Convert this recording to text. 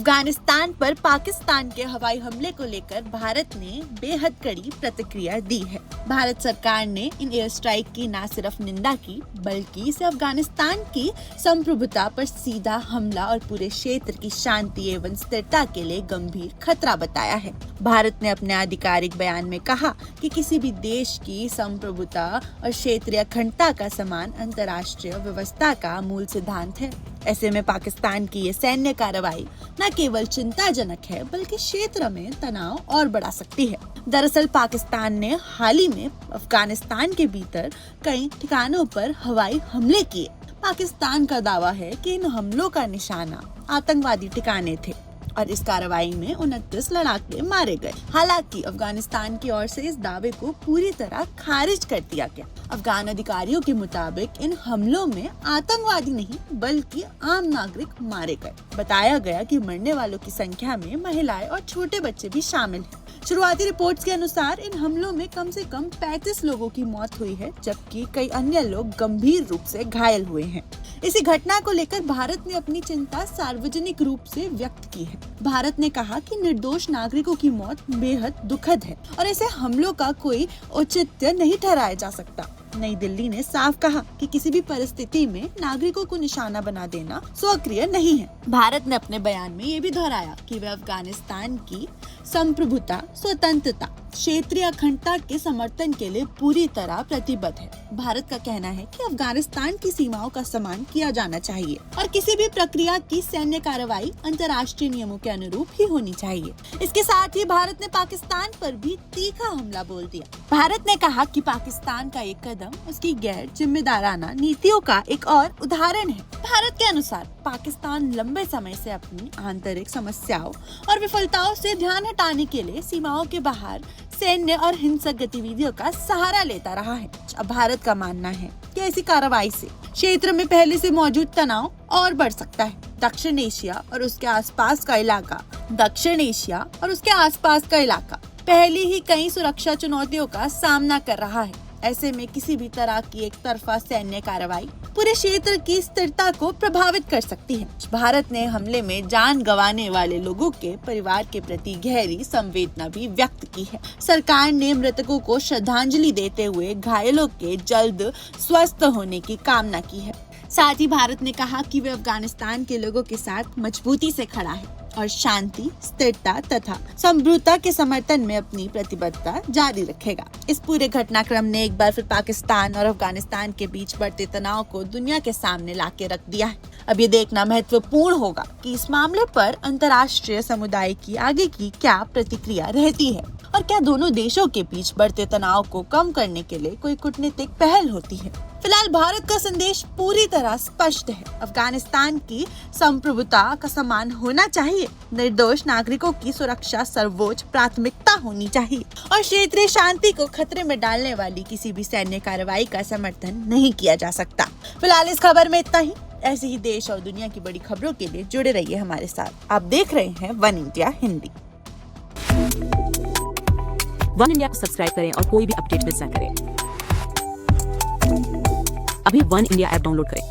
अफगानिस्तान पर पाकिस्तान के हवाई हमले को लेकर भारत ने बेहद कड़ी प्रतिक्रिया दी है। भारत सरकार ने इन एयर स्ट्राइक की न सिर्फ निंदा की बल्कि इसे अफगानिस्तान की संप्रभुता पर सीधा हमला और पूरे क्षेत्र की शांति एवं स्थिरता के लिए गंभीर खतरा बताया है। भारत ने अपने आधिकारिक बयान में कहा कि किसी भी देश की संप्रभुता और क्षेत्रीय अखंडता का सम्मान अंतर्राष्ट्रीय व्यवस्था का मूल सिद्धांत है। ऐसे में पाकिस्तान की ये सैन्य कार्रवाई न केवल चिंताजनक है बल्कि क्षेत्र में तनाव और बढ़ा सकती है। दरअसल पाकिस्तान ने हाल ही में अफगानिस्तान के भीतर कई ठिकानों पर हवाई हमले किए। पाकिस्तान का दावा है कि इन हमलों का निशाना आतंकवादी ठिकाने थे और इस कार्रवाई में 29 लड़ाके मारे गए। हालांकि अफगानिस्तान की ओर से इस दावे को पूरी तरह खारिज कर दिया गया। अफगान अधिकारियों के मुताबिक इन हमलों में आतंकवादी नहीं बल्कि आम नागरिक मारे गए। बताया गया कि मरने वालों की संख्या में महिलाएं और छोटे बच्चे भी शामिल हैं। शुरुआती रिपोर्ट्स के अनुसार इन हमलों में कम से कम 35 लोगों की मौत हुई है जबकि कई अन्य लोग गंभीर रूप से घायल हुए हैं। इसी घटना को लेकर भारत ने अपनी चिंता सार्वजनिक रूप से व्यक्त की है। भारत ने कहा कि निर्दोष नागरिकों की मौत बेहद दुखद है और ऐसे हमलों का कोई औचित्य नहीं ठहराया जा सकता। नई दिल्ली ने साफ कहा कि किसी भी परिस्थिति में नागरिकों को निशाना बना देना स्वीकार्य नहीं है। भारत ने अपने बयान में ये भी दोहराया कि वह अफगानिस्तान की संप्रभुता, स्वतंत्रता, क्षेत्रीय अखंडता के समर्थन के लिए पूरी तरह प्रतिबद्ध है। भारत का कहना है कि अफगानिस्तान की सीमाओं का सम्मान किया जाना चाहिए और किसी भी प्रक्रिया की सैन्य कार्रवाई अंतर्राष्ट्रीय नियमों के अनुरूप ही होनी चाहिए। इसके साथ ही भारत ने पाकिस्तान पर भी तीखा हमला बोल दिया। भारत ने कहा कि पाकिस्तान का एक कदम उसकी गैर जिम्मेदाराना नीतियों का एक और उदाहरण है। भारत के अनुसार पाकिस्तान लंबे समय से अपनी आंतरिक समस्याओं और विफलताओं से ध्यान हटाने के लिए सीमाओं के बाहर सैन्य और हिंसक गतिविधियों का सहारा लेता रहा है। अब भारत का मानना है कि ऐसी कार्रवाई से क्षेत्र में पहले से मौजूद तनाव और बढ़ सकता है। दक्षिण एशिया और उसके आसपास का इलाका पहले ही कई सुरक्षा चुनौतियों का सामना कर रहा है। ऐसे में किसी भी तरह की एक तरफा सैन्य कार्रवाई पूरे क्षेत्र की स्थिरता को प्रभावित कर सकती है। भारत ने हमले में जान गंवाने वाले लोगों के परिवार के प्रति गहरी संवेदना भी व्यक्त की है। सरकार ने मृतकों को श्रद्धांजलि देते हुए घायलों के जल्द स्वस्थ होने की कामना की है। साथ ही भारत ने कहा कि वे अफगानिस्तान के लोगों के साथ मजबूती से खड़ा है और शांति, स्थिरता तथा संप्रभुता के समर्थन में अपनी प्रतिबद्धता जारी रखेगा। इस पूरे घटनाक्रम ने एक बार फिर पाकिस्तान और अफगानिस्तान के बीच बढ़ते तनाव को दुनिया के सामने लाके रख दिया है। अब ये देखना महत्वपूर्ण होगा कि इस मामले पर अंतर्राष्ट्रीय समुदाय की आगे की क्या प्रतिक्रिया रहती है और क्या दोनों देशों के बीच बढ़ते तनाव को कम करने के लिए कोई कूटनीतिक पहल होती है। फिलहाल भारत का संदेश पूरी तरह स्पष्ट है। अफगानिस्तान की संप्रभुता का सम्मान होना चाहिए, निर्दोष नागरिकों की सुरक्षा सर्वोच्च प्राथमिकता होनी चाहिए और क्षेत्रीय शांति को खतरे में डालने वाली किसी भी सैन्य कार्रवाई का समर्थन नहीं किया जा सकता। फिलहाल इस खबर में इतना ही। ऐसे ही देश और दुनिया की बड़ी खबरों के लिए जुड़े रहिए हमारे साथ। आप देख रहे हैं one India Hindi. One India को सब्सक्राइब करें और कोई भी अपडेट मिस न करें। अभी वन इंडिया ऐप डाउनलोड करें।